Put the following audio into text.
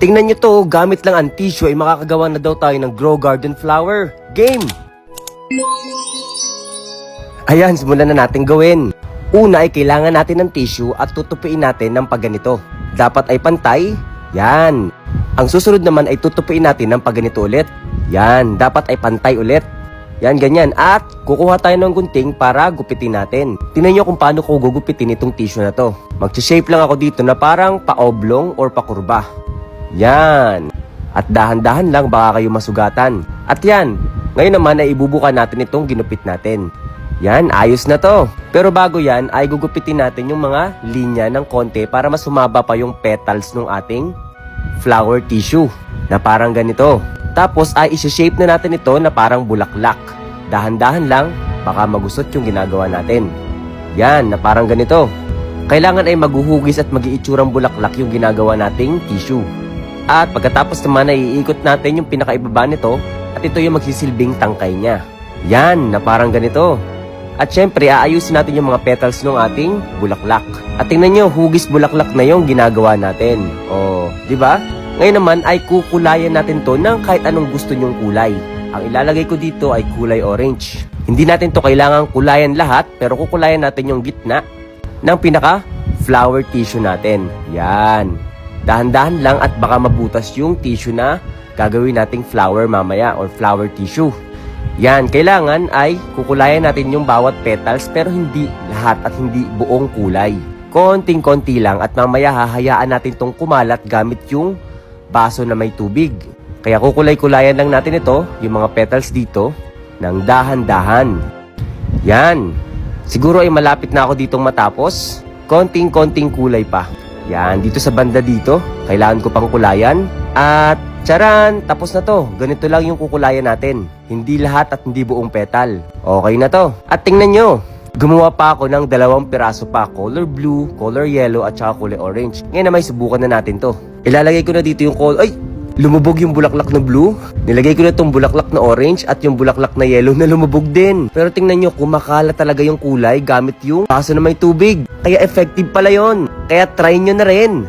Tingnan nyo to, gamit lang ang tissue ay makakagawa na daw tayo ng Grow Garden Flower. Game! Ayan, simulan na natin gawin. Una ay kailangan natin ng tissue at tutupiin natin ng pagganito. Dapat ay pantay. Yan. Ang susunod naman ay tutupiin natin ng pagganito ulit. Yan, dapat ay pantay ulit. Yan, ganyan. At kukuha tayo ng gunting para gupitin natin. Tingnan nyo kung paano ko gugupitin itong tissue na to. Mag-shape lang ako dito na parang pa-oblong or pa-kurba. Yan. At dahan-dahan lang baka kayo masugatan. At yan. Ngayon naman ay ibubuka natin itong ginupit natin. Yan, ayos na to. Pero bago yan ay gugupitin natin yung mga linya ng konti para mas humaba pa yung petals ng ating flower tissue na parang ganito. Tapos ay isi-shape na natin ito na parang bulaklak. Dahan-dahan lang, baka magusot yung ginagawa natin. Yan, na parang ganito. Kailangan ay maghuhugis at mag-iitsurang bulaklak yung ginagawa nating tissue. At pagkatapos naman ay iikot natin yung pinakaibaba nito at ito yung magsisilbing tangkay niya. Yan, na parang ganito. At syempre, aayusin natin yung mga petals ng ating bulaklak. At tingnan nyo, hugis bulaklak na yung ginagawa natin. O, di ba? Ngayon naman ay kukulayan natin to ng kahit anong gusto nyong kulay. Ang ilalagay ko dito ay kulay orange. Hindi natin to kailangang kulayan lahat, pero kukulayan natin yung gitna ng pinaka flower tissue natin. Yan. Dahan-dahan lang at baka mabutas yung tissue na gagawin nating flower mamaya or flower tissue. Yan, kailangan ay kukulayan natin yung bawat petals pero hindi lahat at hindi buong kulay. Konting-konti lang at mamaya hahayaan natin tong kumalat gamit yung baso na may tubig. Kaya kukulay-kulayan lang natin ito, yung mga petals dito, ng dahan-dahan. Yan. Siguro ay malapit na ako ditong matapos. Konting-konting kulay pa. Yan, dito sa banda dito, kailangan ko pang kulayan. At charan, tapos na to. Ganito lang yung kukulayan natin. Hindi lahat at hindi buong petal. Okay na to. At tingnan nyo, gumawa pa ako ng 2 piraso pa. Color blue, color yellow at saka kulay orange. Ngayon na may subukan na natin to. Ilalagay ko na dito yung color. Ay! Lumubog yung bulaklak na blue. Nilagay ko na itong bulaklak na orange at yung bulaklak na yellow na lumubog din. Pero tingnan nyo, kumakala talaga yung kulay gamit yung baso na may tubig. Kaya effective pala yon. Kaya try nyo na rin.